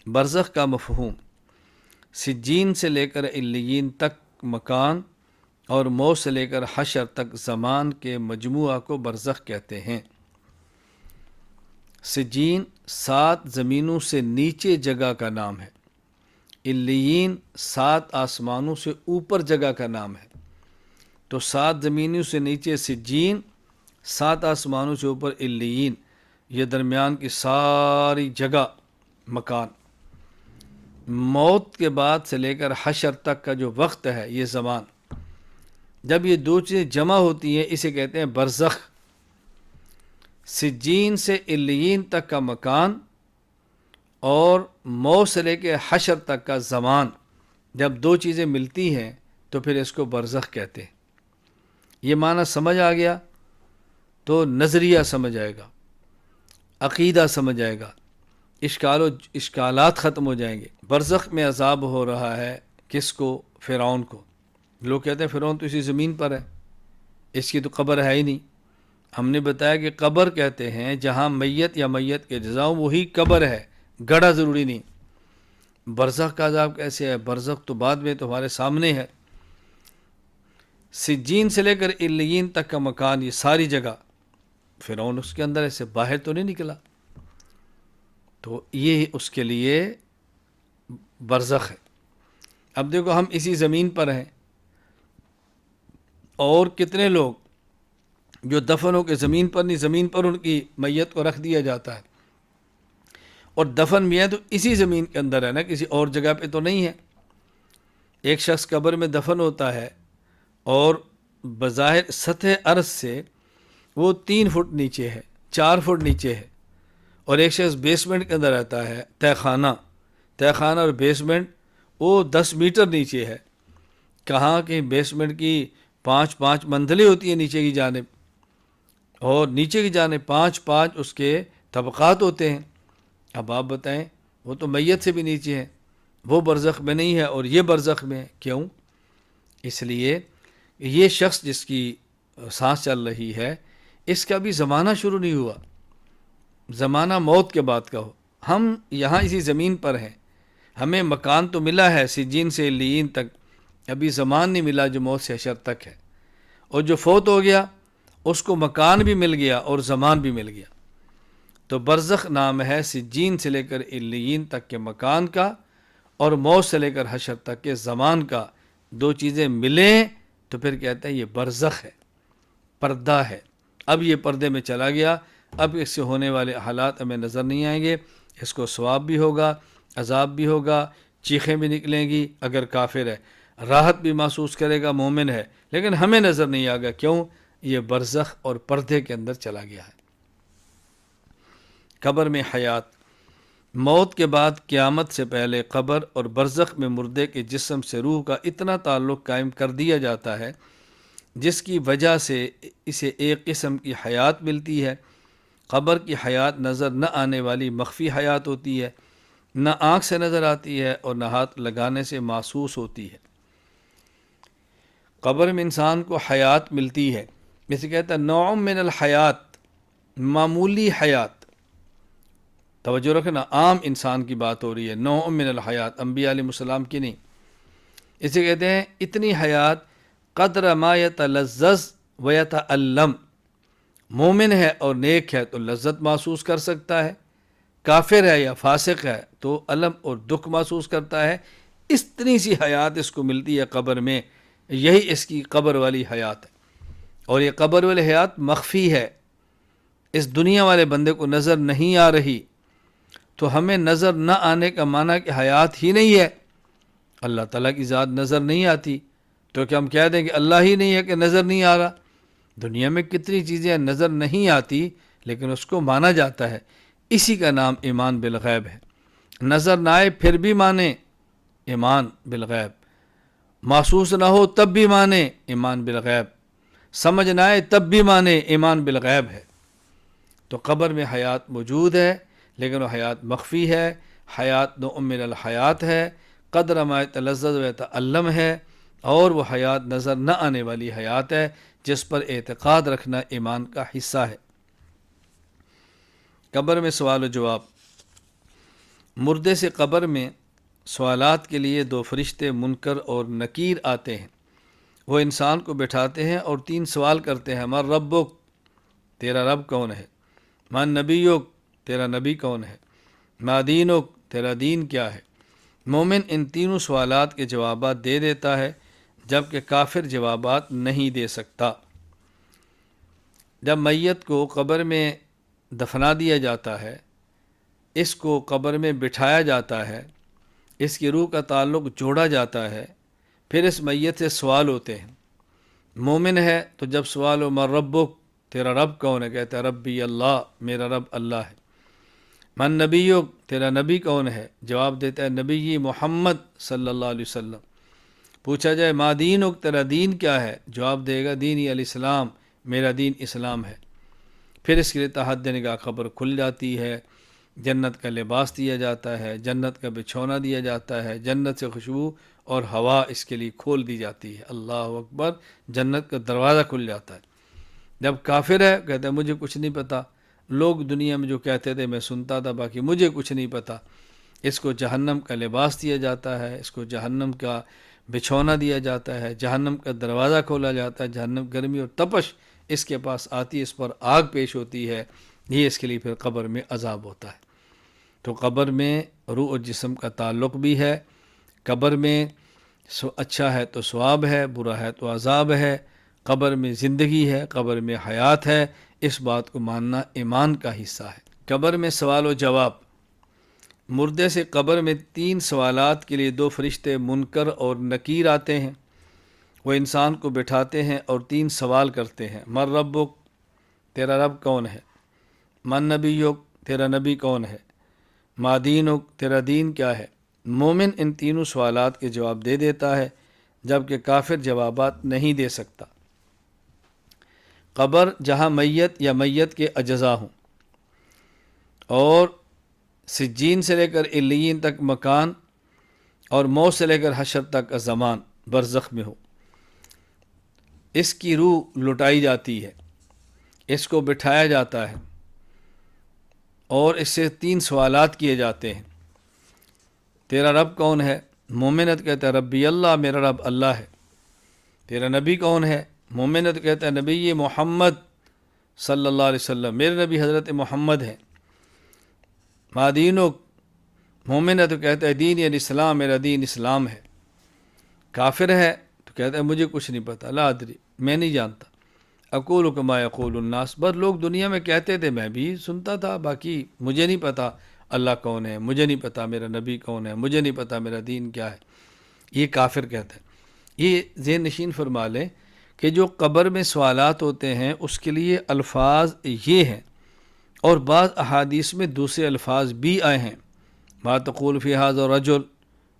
برزخ کا مفہوم: سجین سے لے کر علیین تک مکان اور موت سے لے کر حشر تک زمان کے مجموعہ کو برزخ کہتے ہیں۔ سجین 7 زمینوں سے نیچے جگہ کا نام ہے، علیین 7 آسمانوں سے اوپر جگہ کا نام ہے۔ تو 7 زمینوں سے نیچے سجین، 7 آسمانوں سے اوپر علیین، یہ درمیان کی ساری جگہ مکان۔ موت کے بعد سے لے کر حشر تک کا جو وقت ہے یہ زمان، جب یہ دو چیزیں جمع ہوتی ہیں اسے کہتے ہیں برزخ۔ سجین سے علیین تک کا مکان اور موت سے لے کے حشر تک کا زمان، جب دو چیزیں ملتی ہیں تو پھر اس کو برزخ کہتے ہیں۔ یہ معنی سمجھ آ گیا تو نظریہ سمجھ آئے گا، عقیدہ سمجھ آئے گا، اشکالات ختم ہو جائیں گے۔ برزخ میں عذاب ہو رہا ہے کس کو؟ فرعون کو۔ لوگ کہتے ہیں فرعون تو اسی زمین پر ہے، اس کی تو قبر ہے ہی نہیں۔ ہم نے بتایا کہ قبر کہتے ہیں جہاں میت یا میت کے جزا وہی قبر ہے، گڑھا ضروری نہیں۔ برزخ کا عذاب کیسے ہے؟ برزخ تو بعد میں تمہارے سامنے ہے۔ سجین سے لے کر علیین تک کا مکان، یہ ساری جگہ، فرعون اس کے اندر ایسے باہر تو نہیں نکلا، تو یہ اس کے لیے برزخ ہے۔ اب دیکھو ہم اسی زمین پر ہیں، اور کتنے لوگ جو دفن ہو کے زمین پر نہیں، زمین پر ان کی میت کو رکھ دیا جاتا ہے، اور دفن بھی ہے تو اسی زمین کے اندر ہے نا، کسی اور جگہ پہ تو نہیں ہے۔ ایک شخص قبر میں دفن ہوتا ہے اور بظاہر سطح عرض سے وہ 3 فٹ نیچے ہے، 4 فٹ نیچے ہے، اور ایک شخص بیسمنٹ کے اندر رہتا ہے، تہ خانہ اور بیسمنٹ وہ 10 میٹر نیچے ہے۔ کہاں کہ بیسمنٹ کی 5 منزلیں ہوتی ہیں نیچے کی جانب، اور نیچے کی جانب 5 اس کے طبقات ہوتے ہیں۔ اب آپ بتائیں، وہ تو میت سے بھی نیچے ہے، وہ برزخ میں نہیں ہے اور یہ برزخ میں ہے، کیوں؟ اس لیے یہ شخص جس کی سانس چل رہی ہے، اس کا بھی زمانہ شروع نہیں ہوا، زمانہ موت کے بعد کا ہو۔ ہم یہاں اسی زمین پر ہیں، ہمیں مکان تو ملا ہے سجین سے علیین تک، ابھی زمان نہیں ملا جو موت سے حشر تک ہے، اور جو فوت ہو گیا اس کو مکان بھی مل گیا اور زمان بھی مل گیا۔ تو برزخ نام ہے سجین سے لے کر علیین تک کے مکان کا، اور موت سے لے کر حشر تک کے زمان کا۔ دو چیزیں ملیں تو پھر کہتے ہیں یہ برزخ ہے، پردہ ہے۔ اب یہ پردے میں چلا گیا، اب اس سے ہونے والے حالات ہمیں نظر نہیں آئیں گے، اس کو ثواب بھی ہوگا، عذاب بھی ہوگا، چیخیں بھی نکلیں گی اگر کافر ہے، راحت بھی محسوس کرے گا مومن ہے، لیکن ہمیں نظر نہیں آگا، کیوں؟ یہ برزخ اور پردے کے اندر چلا گیا ہے۔ قبر میں حیات: موت کے بعد قیامت سے پہلے قبر اور برزخ میں مردے کے جسم سے روح کا اتنا تعلق قائم کر دیا جاتا ہے جس کی وجہ سے اسے ایک قسم کی حیات ملتی ہے۔ قبر کی حیات نظر نہ آنے والی مخفی حیات ہوتی ہے، نہ آنکھ سے نظر آتی ہے اور نہ ہاتھ لگانے سے محسوس ہوتی ہے۔ قبر میں انسان کو حیات ملتی ہے، جیسے کہتا ہے نوع من الحیات، معمولی حیات۔ توجہ رکھنا، عام انسان کی بات ہو رہی ہے، نوع من الحیات، انبیاء علیہ السلام کی نہیں۔ اسے کہتے ہیں اتنی حیات قدر ما یتلذذ و یتألم۔ مومن ہے اور نیک ہے تو لذت محسوس کر سکتا ہے، کافر ہے یا فاسق ہے تو الم اور دکھ محسوس کرتا ہے۔ اتنی سی حیات اس کو ملتی ہے قبر میں، یہی اس کی قبر والی حیات ہے۔ اور یہ قبر والی حیات مخفی ہے، اس دنیا والے بندے کو نظر نہیں آ رہی، تو ہمیں نظر نہ آنے کا معنی کہ حیات ہی نہیں ہے۔ اللہ تعالیٰ کی ذات نظر نہیں آتی تو کیا ہم کہہ دیں کہ اللہ ہی نہیں ہے کہ نظر نہیں آ رہا؟ دنیا میں کتنی چیزیں نظر نہیں آتی لیکن اس کو مانا جاتا ہے، اسی کا نام ایمان بالغیب ہے۔ نظر نہ آئے پھر بھی مانے، ایمان بالغیب۔ محسوس نہ ہو تب بھی مانے، ایمان بالغیب۔ سمجھ نہ آئے تب بھی مانے، ایمان بالغیب ہے۔ تو قبر میں حیات موجود ہے لیکن وہ حیات مخفی ہے، حیات نوع من الحیات ہے، قدر ما یتلذذ و یتألم ہے، اور وہ حیات نظر نہ آنے والی حیات ہے جس پر اعتقاد رکھنا ایمان کا حصہ ہے۔ قبر میں سوال و جواب: مردے سے قبر میں سوالات کے لیے دو فرشتے منکر اور نکیر آتے ہیں۔ وہ انسان کو بٹھاتے ہیں اور تین سوال کرتے ہیں، من ربک، تیرا رب کون ہے، من نبیک، تیرا نبی کون ہے، ما دینک، تیرا دین کیا ہے۔ مومن ان تینوں سوالات کے جوابات دے دیتا ہے، جبکہ کافر جوابات نہیں دے سکتا۔ جب میت کو قبر میں دفنا دیا جاتا ہے، اس کو قبر میں بٹھایا جاتا ہے، اس کی روح کا تعلق جوڑا جاتا ہے، پھر اس میت سے سوال ہوتے ہیں۔ مومن ہے تو جب سوال ہو من ربک، تیرا رب کون ہے، کہتا ہے ربی اللہ، میرا رب اللہ ہے۔ من نبیک، تیرا نبی کون ہے، جواب دیتا ہے نبی محمد صلی اللہ علیہ وسلم۔ پوچھا جائے ما دینک، تیرا دین کیا ہے، جواب دے گا دینی الاسلام، میرا دین اسلام ہے۔ پھر اس کے لیے تحت نگاہ قبر کھل جاتی ہے، جنت کا لباس دیا جاتا ہے، جنت کا بچھونا دیا جاتا ہے، جنت سے خوشبو اور ہوا اس کے لیے کھول دی جاتی ہے۔ اللہ اکبر، جنت کا دروازہ کھل جاتا ہے۔ جب کافر ہے کہتا ہے مجھے کچھ نہیں پتہ، لوگ دنیا میں جو کہتے تھے میں سنتا تھا، باقی مجھے کچھ نہیں پتہ۔ اس کو جہنم کا لباس دیا جاتا ہے، اس کو جہنم کا بچھونا دیا جاتا ہے، جہنم کا دروازہ کھولا جاتا ہے، جہنم گرمی اور تپش اس کے پاس آتی ہے، اس پر آگ پیش ہوتی ہے، یہ اس کے لیے پھر قبر میں عذاب ہوتا ہے۔ تو قبر میں روح اور جسم کا تعلق بھی ہے۔ قبر میں اچھا ہے تو ثواب ہے، برا ہے تو عذاب ہے۔ قبر میں زندگی ہے، قبر میں حیات ہے، اس بات کو ماننا ایمان کا حصہ ہے۔ قبر میں سوال و جواب۔ مردے سے قبر میں تین سوالات کے لیے دو فرشتے منکر اور نکیر آتے ہیں۔ وہ انسان کو بٹھاتے ہیں اور تین سوال کرتے ہیں، من ربک، تیرا رب کون ہے، من نبیک، تیرا نبی کون ہے، ما دینک، تیرا دین کیا ہے۔ مومن ان تینوں سوالات کے جواب دے دیتا ہے، جبکہ کافر جوابات نہیں دے سکتا۔ قبر جہاں میت یا میت کے اجزاء ہوں اور سجین سے لے کر علیین تک مکان اور موت سے لے کر حشر تک کا زمان برزخ میں ہو، اس کی روح لٹائی جاتی ہے، اس کو بٹھایا جاتا ہے اور اس سے تین سوالات کیے جاتے ہیں۔ تیرا رب کون ہے، مومنت کہتا ہے ربی اللہ، میرا رب اللہ ہے۔ تیرا نبی کون ہے، مومنت کہتا ہے نبی محمد صلی اللہ علیہ وسلم، میرے نبی حضرت محمد ہیں۔ ما دینک، مومن تو کہتا ہے دین یعنی اسلام، میرا دین اسلام ہے۔ کافر ہے تو کہتا ہے مجھے کچھ نہیں پتہ، لا ادری، میں نہیں جانتا۔ اقول کما یقول الناس، بس لوگ دنیا میں کہتے تھے میں بھی سنتا تھا، باقی مجھے نہیں پتہ اللہ کون ہے، مجھے نہیں پتہ میرا نبی کون ہے، مجھے نہیں پتہ میرا دین کیا ہے۔ یہ کافر کہتا ہے۔ یہ ذہن نشین فرما لیں کہ جو قبر میں سوالات ہوتے ہیں اس کے لیے الفاظ یہ ہیں، اور بعض احادیث میں دوسرے الفاظ بھی آئے ہیں، ما تقول فی ھذا الرجل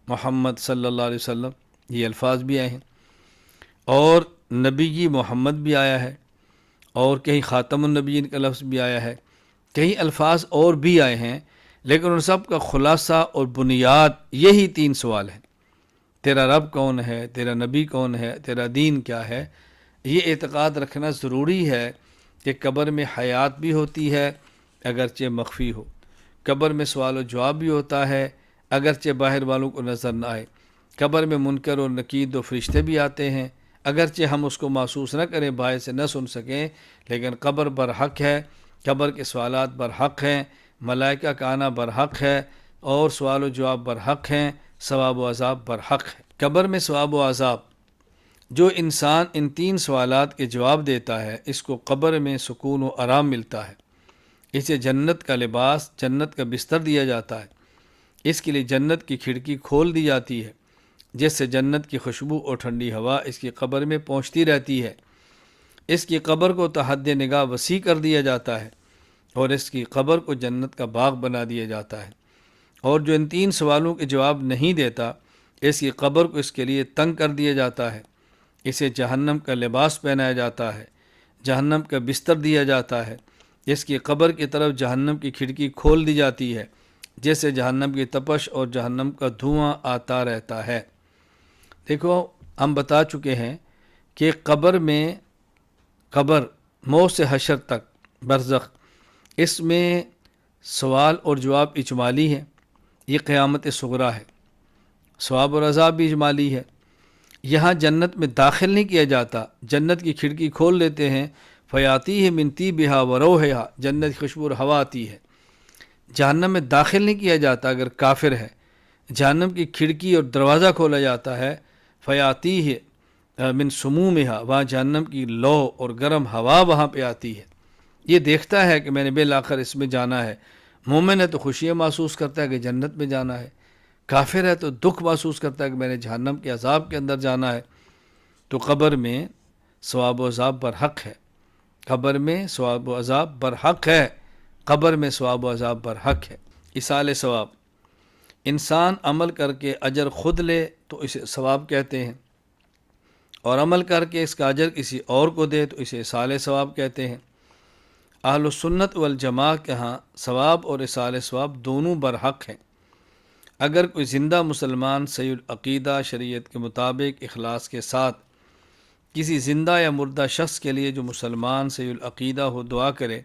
محمد صلی اللہ علیہ وسلم، یہ الفاظ بھی آئے ہیں، اور نبی محمد بھی آیا ہے، اور کہیں خاتم النبیین کا لفظ بھی آیا ہے، کئی الفاظ اور بھی آئے ہیں، لیکن ان سب کا خلاصہ اور بنیاد یہی تین سوال ہیں، تیرا رب کون ہے، تیرا نبی کون ہے، تیرا دین کیا ہے۔ یہ اعتقاد رکھنا ضروری ہے کہ قبر میں حیات بھی ہوتی ہے اگرچہ مخفی ہو، قبر میں سوال و جواب بھی ہوتا ہے اگرچہ باہر والوں کو نظر نہ آئے، قبر میں منکر اور نکیر دو فرشتے بھی آتے ہیں اگرچہ ہم اس کو محسوس نہ کریں، باہر سے نہ سن سکیں، لیکن قبر برحق ہے، قبر کے سوالات برحق ہیں، ملائکہ کا آنا برحق ہے، اور سوال و جواب برحق ہیں، ثواب و عذاب برحق ہے۔ قبر میں ثواب و عذاب، جو انسان ان تین سوالات کے جواب دیتا ہے اس کو قبر میں سکون و آرام ملتا ہے، اسے جنت کا لباس، جنت کا بستر دیا جاتا ہے، اس کے لیے جنت کی کھڑکی کھول دی جاتی ہے جس سے جنت کی خوشبو اور ٹھنڈی ہوا اس کی قبر میں پہنچتی رہتی ہے، اس کی قبر کو تحد نگاہ وسیع کر دیا جاتا ہے، اور اس کی قبر کو جنت کا باغ بنا دیا جاتا ہے، اور جو ان تین سوالوں کے جواب نہیں دیتا اس کی قبر کو اس کے لیے تنگ کر دیا جاتا ہے، اسے جہنم کا لباس پہنایا جاتا ہے، جہنم کا بستر دیا جاتا ہے، اس کی قبر کی طرف جہنم کی کھڑکی کھول دی جاتی ہے جس سے جہنم کی تپش اور جہنم کا دھواں آتا رہتا ہے۔ دیکھو ہم بتا چکے ہیں کہ قبر موت سے حشر تک برزخ، اس میں سوال اور جواب اجمالی ہیں، یہ قیامت صغریٰ ہے۔ ثواب اور عذاب بھی اجمالی ہے۔ یہاں جنت میں داخل نہیں کیا جاتا، جنت کی کھڑکی کھول لیتے ہیں، فیاتی ہے من طیبہا و روحہا، جنت کی خوشبو اور ہوا آتی ہے۔ جہنم میں داخل نہیں کیا جاتا اگر کافر ہے، جہنم کی کھڑکی اور دروازہ کھولا جاتا ہے، فیاتی ہے من سمومہا، وہاں جہنم کی لو اور گرم ہوا وہاں پہ آتی ہے۔ یہ دیکھتا ہے کہ میں نے بالآخر اس میں جانا ہے۔ مومن ہے تو خوشیاں محسوس کرتا ہے کہ جنت میں جانا ہے، کافر ہے تو دکھ محسوس کرتا ہے کہ میں نے جہنم کے عذاب کے اندر جانا ہے۔ تو قبر میں ثواب و عذاب برحق ہے، قبر میں ثواب و عذاب برحق ہے، قبر میں ثواب و عذاب برحق ہے۔ ایصال ثواب، انسان عمل کر کے اجر خود لے تو اسے ثواب کہتے ہیں، اور عمل کر کے اس کا اجر کسی اور کو دے تو اسے ایصال ثواب کہتے ہیں۔ اہل السنت والجماع کے ہاں ثواب اور ایصال ثواب دونوں برحق ہیں۔ اگر کوئی زندہ مسلمان صحیح العقیدہ شریعت کے مطابق اخلاص کے ساتھ کسی زندہ یا مردہ شخص کے لیے جو مسلمان صحیح العقیدہ ہو دعا کرے،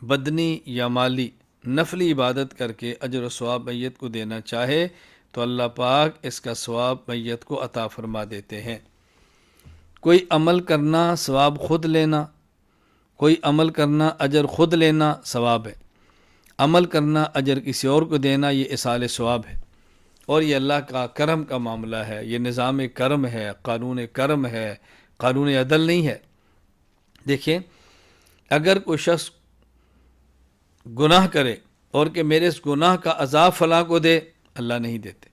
بدنی یا مالی نفلی عبادت کر کے اجر و ثواب میت کو دینا چاہے تو اللہ پاک اس کا ثواب میت کو عطا فرما دیتے ہیں۔ کوئی عمل کرنا ثواب خود لینا، کوئی عمل کرنا اجر خود لینا ثواب ہے، عمل کرنا اجر کسی اور کو دینا یہ ایصال ثواب ہے، اور یہ اللہ کا کرم کا معاملہ ہے، یہ نظام کرم ہے، قانون کرم ہے، قانون عدل نہیں ہے۔ دیکھیں، اگر کوئی شخص گناہ کرے اور کہ میرے اس گناہ کا عذاب فلاں کو دے، اللہ نہیں دیتے۔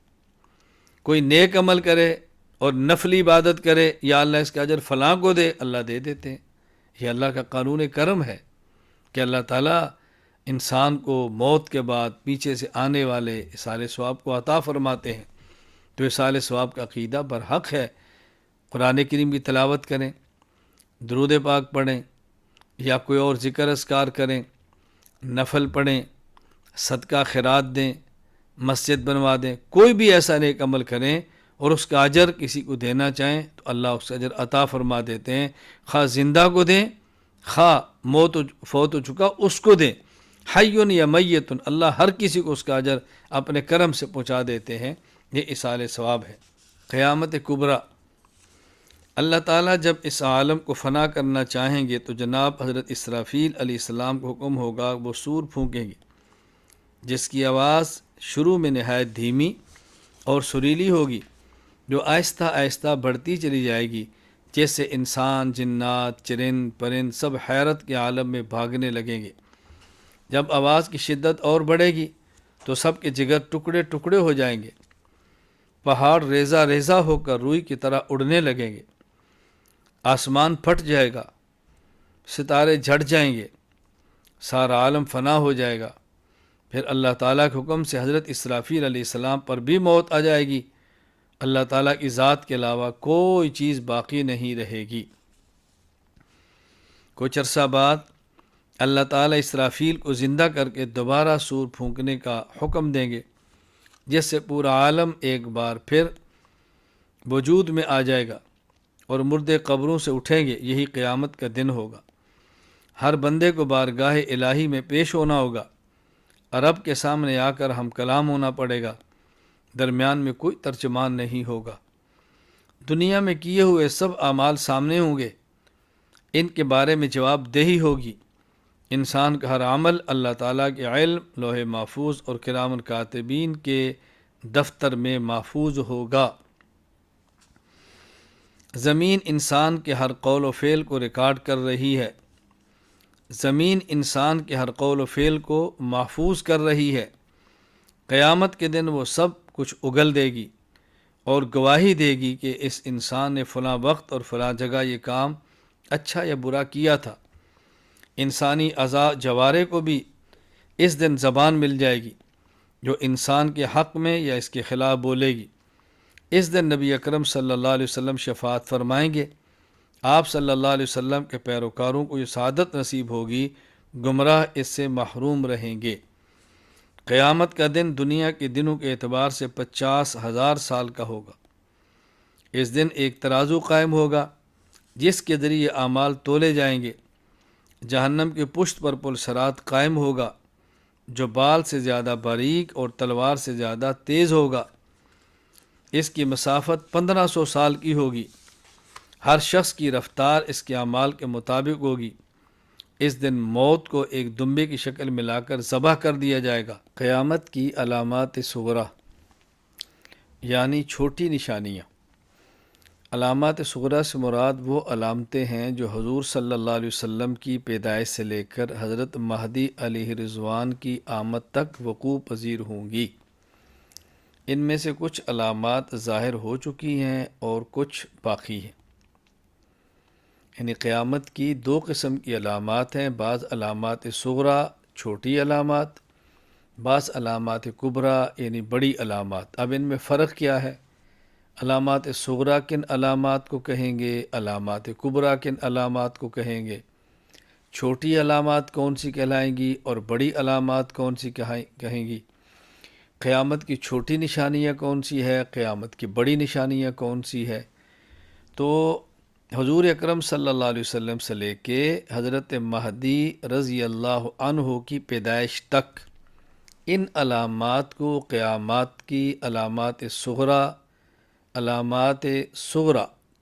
کوئی نیک عمل کرے اور نفلی عبادت کرے، یا اللہ اس کا اجر فلاں کو دے، اللہ دے دیتے ہیں۔ یہ اللہ کا قانون کرم ہے کہ اللہ تعالیٰ انسان کو موت کے بعد پیچھے سے آنے والے ایصال ثواب کو عطا فرماتے ہیں۔ تو ایصال ثواب کا عقیدہ برحق ہے۔ قرآن کریم کی تلاوت کریں، درود پاک پڑھیں، یا کوئی اور ذکر اذکار کریں، نفل پڑھیں، صدقہ خیرات دیں، مسجد بنوا دیں، کوئی بھی ایسا نیک عمل کریں اور اس کا اجر کسی کو دینا چاہیں تو اللہ اس کا اجر عطا فرما دیتے ہیں، خواہ زندہ کو دیں، خواہ فوت ہو چکا اس کو دیں، حیٌ یا میت، اللہ ہر کسی کو اس کا اجر اپنے کرم سے پہنچا دیتے ہیں۔ یہ ایصال ثواب ہے۔ قیامت کبریٰ، اللہ تعالیٰ جب اس عالم کو فنا کرنا چاہیں گے تو جناب حضرت اسرافیل علیہ السلام کو حکم ہوگا، وہ سور پھونکیں گے جس کی آواز شروع میں نہایت دھیمی اور سریلی ہوگی، جو آہستہ آہستہ بڑھتی چلی جائے گی، جیسے انسان، جنات، چرند پرند سب حیرت کے عالم میں بھاگنے لگیں گے۔ جب آواز کی شدت اور بڑھے گی تو سب کے جگر ٹکڑے ٹکڑے ہو جائیں گے، پہاڑ ریزہ ریزہ ہو کر روئی کی طرح اڑنے لگیں گے، آسمان پھٹ جائے گا، ستارے جھٹ جائیں گے، سارا عالم فنا ہو جائے گا۔ پھر اللہ تعالیٰ کے حکم سے حضرت اسرافیل علیہ السلام پر بھی موت آ جائے گی، اللہ تعالیٰ کی ذات کے علاوہ کوئی چیز باقی نہیں رہے گی۔ کچھ عرصہ بعد اللہ تعالیٰ اسرافیل کو زندہ کر کے دوبارہ سور پھونکنے کا حکم دیں گے، جس سے پورا عالم ایک بار پھر وجود میں آ جائے گا اور مردے قبروں سے اٹھیں گے۔ یہی قیامت کا دن ہوگا۔ ہر بندے کو بارگاہ الہی میں پیش ہونا ہوگا، رب کے سامنے آ کر ہم کلام ہونا پڑے گا، درمیان میں کوئی ترجمان نہیں ہوگا۔ دنیا میں کیے ہوئے سب اعمال سامنے ہوں گے، ان کے بارے میں جواب دہی ہوگی۔ انسان کا ہر عمل اللہ تعالیٰ کے علم، لوح محفوظ اور کرام کاتبین کے دفتر میں محفوظ ہوگا۔ زمین انسان کے ہر قول و فعل کو ریکارڈ کر رہی ہے، زمین انسان کے ہر قول و فعل کو محفوظ کر رہی ہے۔ قیامت کے دن وہ سب کچھ اگل دے گی اور گواہی دے گی کہ اس انسان نے فلاں وقت اور فلاں جگہ یہ کام اچھا یا برا کیا تھا۔ انسانی اعضاء جوارے کو بھی اس دن زبان مل جائے گی جو انسان کے حق میں یا اس کے خلاف بولے گی۔ اس دن نبی اکرم صلی اللہ علیہ وسلم شفاعت فرمائیں گے۔ آپ صلی اللہ علیہ وسلم کے پیروکاروں کو یہ سعادت نصیب ہوگی، گمراہ اس سے محروم رہیں گے۔ قیامت کا دن دنیا کے دنوں کے اعتبار سے 50,000 سال کا ہوگا۔ اس دن ایک ترازو قائم ہوگا جس کے ذریعے اعمال تولے جائیں گے۔ جہنم کی پشت پر پل صراط قائم ہوگا جو بال سے زیادہ باریک اور تلوار سے زیادہ تیز ہوگا، اس کی مسافت 1500 سال کی ہوگی، ہر شخص کی رفتار اس کے اعمال کے مطابق ہوگی۔ اس دن موت کو ایک دمبے کی شکل میں لا کر ذبح کر دیا جائے گا۔ قیامت کی علامات صغریٰ یعنی چھوٹی نشانیاں۔ علامات صغریٰ سے مراد وہ علامتیں ہیں جو حضور صلی اللہ علیہ وسلم کی پیدائش سے لے کر حضرت مہدی علیہ رضوان کی آمد تک وقوع پذیر ہوں گی۔ ان میں سے کچھ علامات ظاہر ہو چکی ہیں اور کچھ باقی ہیں۔ یعنی قیامت کی دو قسم کی علامات ہیں، بعض علامات صغریٰ چھوٹی علامات، بعض علامات کبریٰ یعنی بڑی علامات۔ اب ان میں فرق کیا ہے؟ علامات صغریٰ کن علامات کو کہیں گے، علامات کبریٰ کن علامات کو کہیں گے، چھوٹی علامات کون سی کہلائیں گی اور بڑی علامات کون سی کہیں گی، قیامت کی چھوٹی نشانیاں کون سی ہے، قیامت کی بڑی نشانیاں کون سی ہے۔ تو حضور اکرم صلی اللہ علیہ وسلم سے لے کے حضرت مہدی رضی اللہ عنہ کی پیدائش تک ان علامات کو قیامت کی علامات صغریٰ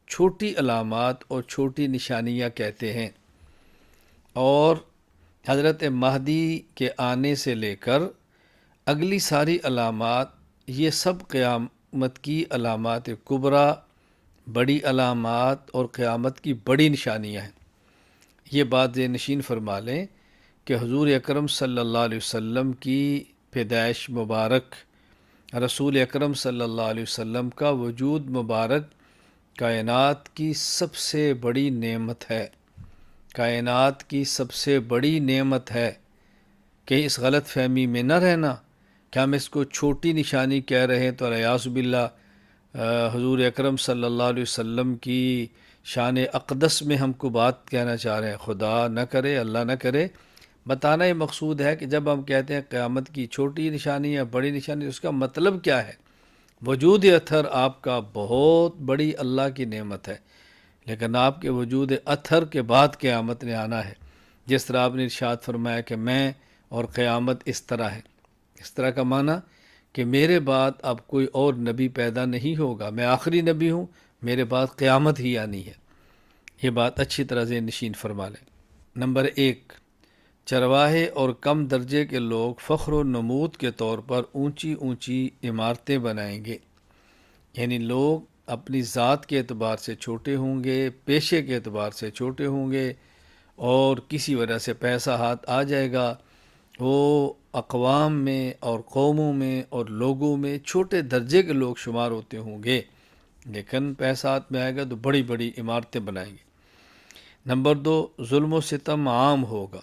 چھوٹی علامات اور چھوٹی نشانیاں کہتے ہیں، اور حضرت مہدی کے آنے سے لے کر اگلی ساری علامات یہ سب قیامت کی علامات کبریٰ، بڑی علامات اور قیامت کی بڑی نشانیاں ہیں۔ یہ بات ذہن نشین فرما لیں کہ حضور اکرم صلی اللہ علیہ وسلم کی پیدائش مبارک، رسول اکرم صلی اللہ علیہ وسلم کا وجود مبارک کائنات کی سب سے بڑی نعمت ہے، کائنات کی سب سے بڑی نعمت ہے۔ کہ اس غلط فہمی میں نہ رہنا کہ ہم اس کو چھوٹی نشانی کہہ رہے ہیں تو الیاذ باللہ حضور اکرم صلی اللہ علیہ وسلم کی شان اقدس میں ہم کو بات کہنا چاہ رہے ہیں۔ خدا نہ کرے، اللہ نہ کرے۔ بتانا یہ مقصود ہے کہ جب ہم کہتے ہیں قیامت کی چھوٹی نشانی یا بڑی نشانی، اس کا مطلب کیا ہے؟ وجود اطہر آپ کا بہت بڑی اللہ کی نعمت ہے، لیکن آپ کے وجود اطہر کے بعد قیامت نے آنا ہے۔ جس طرح آپ نے ارشاد فرمایا کہ میں اور قیامت اس طرح ہے۔ اس طرح کا معنی کہ میرے بعد اب کوئی اور نبی پیدا نہیں ہوگا، میں آخری نبی ہوں، میرے بعد قیامت ہی آنی ہے۔ یہ بات اچھی طرح ذہن نشین فرما لیں۔ نمبر 1، چرواہے اور کم درجے کے لوگ فخر و نمود کے طور پر اونچی اونچی عمارتیں بنائیں گے۔ یعنی لوگ اپنی ذات کے اعتبار سے چھوٹے ہوں گے، پیشے کے اعتبار سے چھوٹے ہوں گے، اور کسی وجہ سے پیسہ ہاتھ آ جائے گا، وہ اقوام میں اور قوموں میں اور لوگوں میں چھوٹے درجے کے لوگ شمار ہوتے ہوں گے، لیکن پیسہ ہاتھ میں آئے گا تو بڑی بڑی عمارتیں بنائیں گے۔ نمبر 2، ظلم و ستم عام ہوگا،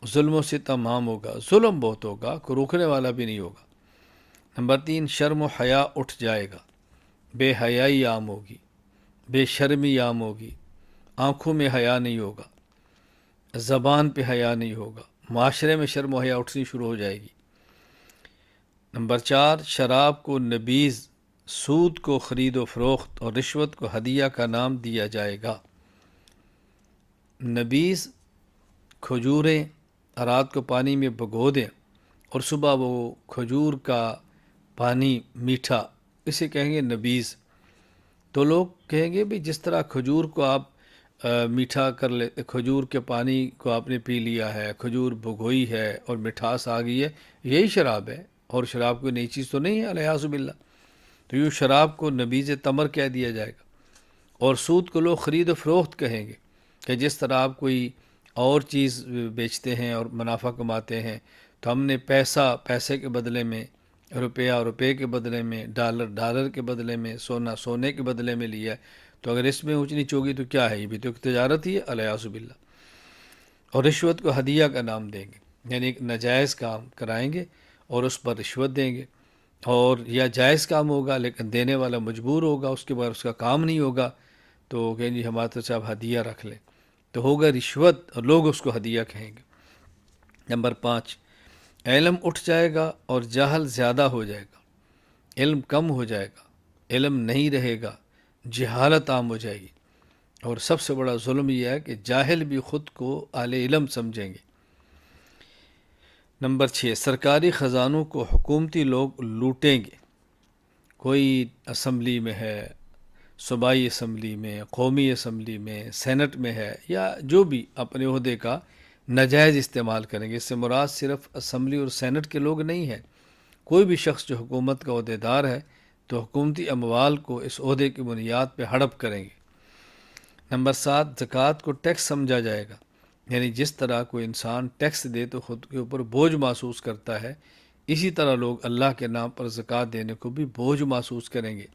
ظلم و ستم عام ہوگا، ظلم بہت ہوگا، کوئی روکنے والا بھی نہیں ہوگا۔ نمبر 3، شرم و حیا اٹھ جائے گا، بے حیائی عام ہوگی، بے شرمی عام ہوگی، آنکھوں میں حیا نہیں ہوگا، زبان پہ حیا نہیں ہوگا، معاشرے میں شرم و حیا اٹھنی شروع ہو جائے گی۔ نمبر 4، شراب کو نبیذ، سود کو خرید و فروخت اور رشوت کو ہدیہ کا نام دیا جائے گا۔ نبیذ کھجوریں رات کو پانی میں بھگو دیں اور صبح وہ کھجور کا پانی میٹھا، اسے کہیں گے نبیذ۔ تو لوگ کہیں گے بھی جس طرح کھجور کو آپ میٹھا کر لیتے، کھجور کے پانی کو آپ نے پی لیا ہے، کھجور بھگوئی ہے اور مٹھاس آ گئی ہے، یہی شراب ہے، اور شراب کوئی نئی چیز تو نہیں ہے، الیاذ باللہ۔ تو یوں شراب کو نبیذ تمر کہہ دیا جائے گا۔ اور سود کو لوگ خرید و فروخت کہیں گے کہ جس طرح آپ کوئی اور چیز بیچتے ہیں اور منافع کماتے ہیں، تو ہم نے پیسے کے بدلے میں، روپے کے بدلے میں، ڈالر کے بدلے میں، سونے کے بدلے میں لیا ہے، تو اگر اس میں اونچ نیچ ہوگی تو کیا ہے؟ یہ بھی تو ایک تجارت ہی ہے، الیاذ باللہ۔ اور رشوت کو ہدیہ کا نام دیں گے، یعنی ایک ناجائز کام کرائیں گے اور اس پر رشوت دیں گے، اور یا جائز کام ہوگا لیکن دینے والا مجبور ہوگا، اس کے بعد اس کا کام نہیں ہوگا، تو کہیں جی ہمارے تو صاحب ہدیہ رکھ لیں، تو ہوگا رشوت اور لوگ اس کو ہدیہ کہیں گے۔ نمبر 5، علم اٹھ جائے گا اور جہل زیادہ ہو جائے گا، علم کم ہو جائے گا، علم نہیں رہے گا، جہالت عام ہو جائے گی، اور سب سے بڑا ظلم یہ ہے کہ جاہل بھی خود کو اہل علم سمجھیں گے۔ نمبر 6، سرکاری خزانوں کو حکومتی لوگ لوٹیں گے۔ کوئی اسمبلی میں ہے، صوبائی اسمبلی میں، قومی اسمبلی میں، سینٹ میں ہے، یا جو بھی اپنے عہدے کا ناجائز استعمال کریں گے۔ اس سے مراد صرف اسمبلی اور سینٹ کے لوگ نہیں ہیں، کوئی بھی شخص جو حکومت کا عہدیدار ہے تو حکومتی اموال کو اس عہدے کی بنیاد پہ ہڑپ کریں گے۔ نمبر 7، زکوٰۃ کو ٹیکس سمجھا جائے گا، یعنی جس طرح کوئی انسان ٹیکس دے تو خود کے اوپر بوجھ محسوس کرتا ہے، اسی طرح لوگ اللہ کے نام پر زکوٰۃ دینے کو بھی بوجھ محسوس کریں گے۔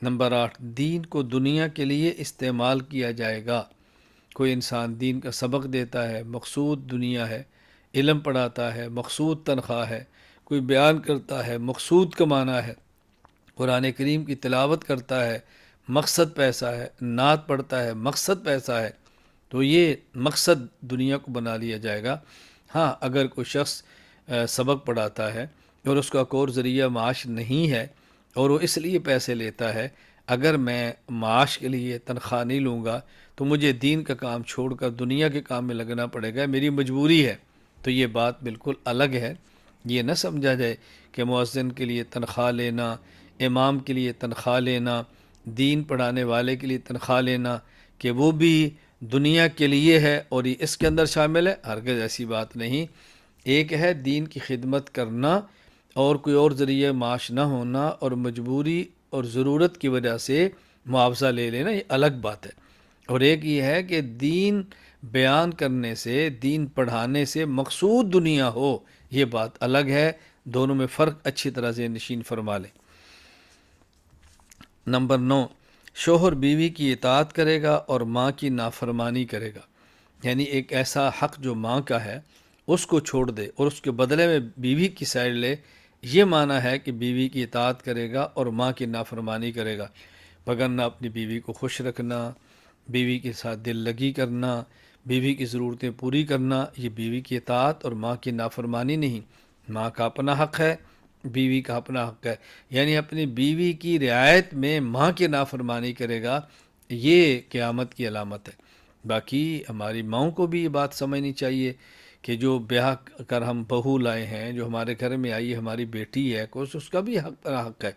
نمبر 8، دین کو دنیا کے لیے استعمال کیا جائے گا۔ کوئی انسان دین کا سبق دیتا ہے، مقصود دنیا ہے، علم پڑھاتا ہے، مقصود تنخواہ ہے، کوئی بیان کرتا ہے، مقصود کمانا ہے، قرآن کریم کی تلاوت کرتا ہے، مقصد پیسہ ہے، نعت پڑھتا ہے، مقصد پیسہ ہے، تو یہ مقصد دنیا کو بنا لیا جائے گا۔ ہاں، اگر کوئی شخص سبق پڑھاتا ہے اور اس کا کوئی ذریعہ معاش نہیں ہے اور وہ اس لیے پیسے لیتا ہے، اگر میں معاش کے لیے تنخواہ نہیں لوں گا تو مجھے دین کا کام چھوڑ کر دنیا کے کام میں لگنا پڑے گا، میری مجبوری ہے، تو یہ بات بالکل الگ ہے۔ یہ نہ سمجھا جائے کہ مؤذن کے لیے تنخواہ لینا، امام کے لیے تنخواہ لینا، دین پڑھانے والے کے لیے تنخواہ لینا کہ وہ بھی دنیا کے لیے ہے اور یہ اس کے اندر شامل ہے، ہرگز ایسی بات نہیں۔ ایک ہے دین کی خدمت کرنا اور کوئی اور ذریعہ معاش نہ ہونا اور مجبوری اور ضرورت کی وجہ سے معاوضہ لے لینا، یہ الگ بات ہے، اور ایک یہ ہے کہ دین بیان کرنے سے، دین پڑھانے سے مقصود دنیا ہو، یہ بات الگ ہے۔ دونوں میں فرق اچھی طرح سے نشین فرما لیں۔ نمبر 9، شوہر بیوی کی اطاعت کرے گا اور ماں کی نافرمانی کرے گا، یعنی ایک ایسا حق جو ماں کا ہے اس کو چھوڑ دے اور اس کے بدلے میں بیوی کی سائڈ لے، یہ معنی ہے کہ بیوی کی اطاعت کرے گا اور ماں کی نافرمانی کرے گا، وگرنہ اپنی بیوی کو خوش رکھنا، بیوی کے ساتھ دل لگی کرنا، بیوی کی ضرورتیں پوری کرنا، یہ بیوی کی اطاعت اور ماں کی نافرمانی نہیں۔ ماں کا اپنا حق ہے، بیوی کا اپنا حق ہے، یعنی اپنی بیوی کی رعایت میں ماں کی نافرمانی کرے گا، یہ قیامت کی علامت ہے۔ باقی ہماری ماؤں کو بھی یہ بات سمجھنی چاہیے کہ جو بیاہ کر ہم بہو لائے ہیں، جو ہمارے گھر میں آئی ہے، ہماری بیٹی ہے، کوئی اس کا بھی حق ہے۔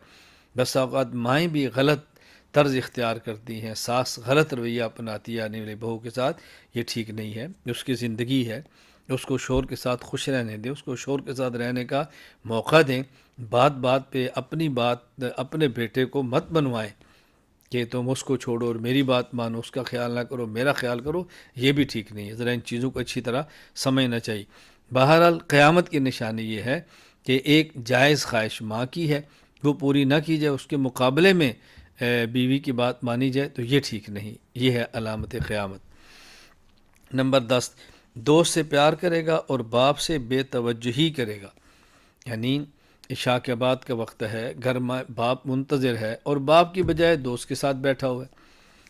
بس اوقات مائیں بھی غلط طرز اختیار کرتی ہیں، ساس غلط رویہ اپناتی ہے آنے والی بہو کے ساتھ، یہ ٹھیک نہیں ہے، اس کی زندگی ہے، اس کو شوہر کے ساتھ خوش رہنے دیں، اس کو شوہر کے ساتھ رہنے کا موقع دیں، بات بات پہ اپنی بات اپنے بیٹے کو مت بنوائیں کہ تم اس کو چھوڑو اور میری بات مانو، اس کا خیال نہ کرو، میرا خیال کرو، یہ بھی ٹھیک نہیں ہے۔ ذرا ان چیزوں کو اچھی طرح سمجھنا چاہیے۔ بہرحال قیامت کی نشانی یہ ہے کہ ایک جائز خواہش ماں کی ہے، وہ پوری نہ کی جائے، اس کے مقابلے میں بیوی کی بات مانی جائے تو یہ ٹھیک نہیں، یہ ہے علامت قیامت۔ نمبر 10، دوست سے پیار کرے گا اور باپ سے بے توجہی کرے گا، یعنی عشاء کے بعد کا وقت ہے، گھر میں باپ منتظر ہے اور باپ کی بجائے دوست کے ساتھ بیٹھا ہوا ہے۔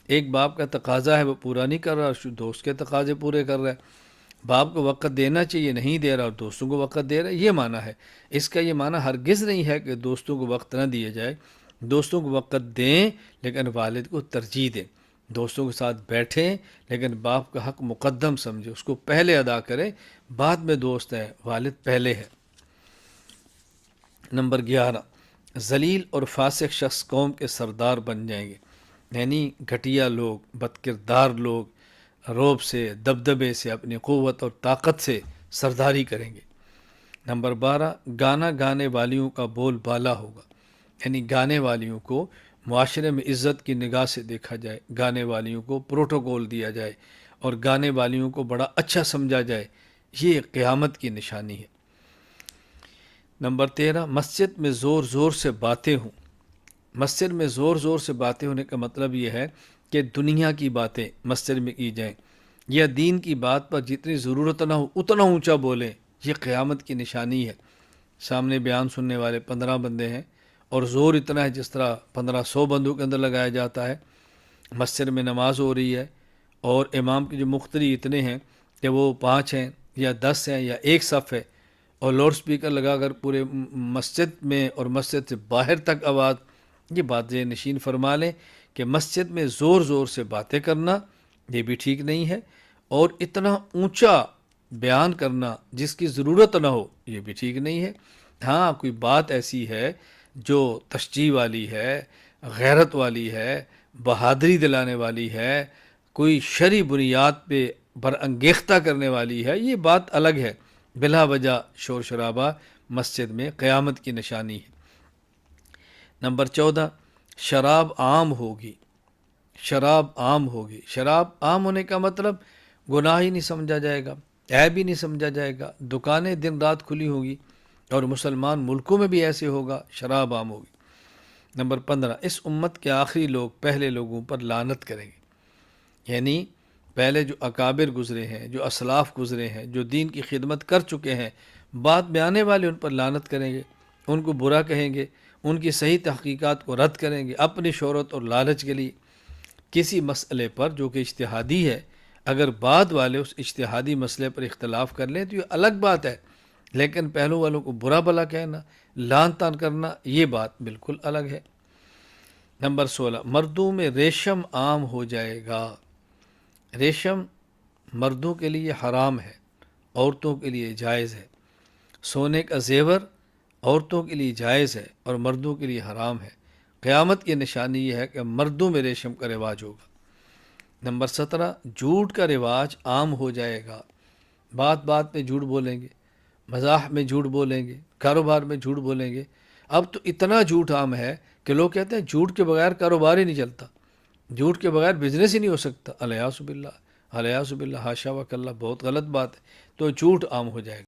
ایک باپ کا تقاضا ہے وہ پورا نہیں کر رہا، دوست کے تقاضے پورے کر رہا ہے۔ باپ کو وقت دینا چاہیے، نہیں دے رہا، اور دوستوں کو وقت دے رہا ہے، یہ معنی ہے۔ اس کا یہ معنی ہرگز نہیں ہے کہ دوستوں کو وقت نہ دیا جائے، دوستوں کو وقت دیں لیکن والد کو ترجیح دیں، دوستوں کے ساتھ بیٹھیں لیکن باپ کا حق مقدم سمجھے، اس کو پہلے ادا کریں، بعد میں دوست ہے، والد پہلے ہے۔ نمبر 11، ذلیل اور فاسق شخص قوم کے سردار بن جائیں گے، یعنی گھٹیا لوگ، بد کردار لوگ رعب سے، دبدبے سے، اپنی قوت اور طاقت سے سرداری کریں گے۔ نمبر 12، گانا گانے والیوں کا بول بالا ہوگا، یعنی گانے والیوں کو معاشرے میں عزت کی نگاہ سے دیکھا جائے، گانے والیوں کو پروٹوکول دیا جائے اور گانے والیوں کو بڑا اچھا سمجھا جائے، یہ قیامت کی نشانی ہے۔ نمبر 13، مسجد میں زور زور سے باتیں ہوں۔ مسجد میں زور زور سے باتیں ہونے کا مطلب یہ ہے کہ دنیا کی باتیں مسجد میں کی جائیں یا دین کی بات پر جتنی ضرورت نہ ہو اتنا اونچا بولیں، یہ قیامت کی نشانی ہے۔ سامنے بیان سننے والے 15 بندے ہیں اور زور اتنا ہے جس طرح 1500 بندوں کے اندر لگایا جاتا ہے۔ مسجد میں نماز ہو رہی ہے اور امام کے جو مقتدی اتنے ہیں کہ وہ 5 ہیں یا 10 ہیں یا ایک صف ہے، اور لاؤڈ سپیکر لگا کر پورے مسجد میں اور مسجد سے باہر تک آواز، یہ بات ذہن نشین فرما لیں کہ مسجد میں زور زور سے باتیں کرنا یہ بھی ٹھیک نہیں ہے، اور اتنا اونچا بیان کرنا جس کی ضرورت نہ ہو یہ بھی ٹھیک نہیں ہے۔ ہاں کوئی بات ایسی ہے جو تشجیع والی ہے، غیرت والی ہے، بہادری دلانے والی ہے، کوئی شرعی بنیاد پہ برانگیختہ کرنے والی ہے، یہ بات الگ ہے۔ بلا وجہ شور شرابہ مسجد میں قیامت کی نشانی ہے۔ نمبر 14، شراب عام ہوگی۔ شراب عام ہوگی، شراب عام ہونے کا مطلب گناہ ہی نہیں سمجھا جائے گا، عیب ہی نہیں سمجھا جائے گا، دکانیں دن رات کھلی ہوگی، اور مسلمان ملکوں میں بھی ایسے ہوگا، شراب عام ہوگی۔ نمبر 15، اس امت کے آخری لوگ پہلے لوگوں پر لعنت کریں گے، یعنی پہلے جو اکابر گزرے ہیں، جو اسلاف گزرے ہیں، جو دین کی خدمت کر چکے ہیں، بعد میں آنے والے ان پر لعنت کریں گے، ان کو برا کہیں گے، ان کی صحیح تحقیقات کو رد کریں گے اپنی شہرت اور لالچ کے لیے۔ کسی مسئلے پر جو کہ اجتہادی ہے، اگر بعد والے اس اجتہادی مسئلے پر اختلاف کر لیں تو یہ الگ بات ہے، لیکن پہلو والوں کو برا بھلا کہنا، لعن طعن کرنا، یہ بات بالکل الگ ہے۔ نمبر 16، مردوں میں ریشم عام ہو جائے گا۔ ریشم مردوں کے لیے حرام ہے، عورتوں کے لیے جائز ہے۔ سونے کا زیور عورتوں کے لیے جائز ہے اور مردوں کے لیے حرام ہے۔ قیامت کی نشانی یہ ہے کہ مردوں میں ریشم کا رواج ہوگا۔ نمبر 17، جھوٹ کا رواج عام ہو جائے گا۔ بات بات میں جھوٹ بولیں گے، مزاح میں جھوٹ بولیں گے، کاروبار میں جھوٹ بولیں گے۔ اب تو اتنا جھوٹ عام ہے کہ لوگ کہتے ہیں جھوٹ کے بغیر کاروبار ہی نہیں چلتا، جھوٹ کے بغیر بزنس ہی نہیں ہو سکتا۔ الیاذ باللہ، الیاذ باللہ، حاشا وکلا، بہت غلط بات ہے۔ تو جھوٹ عام ہو جائے گا۔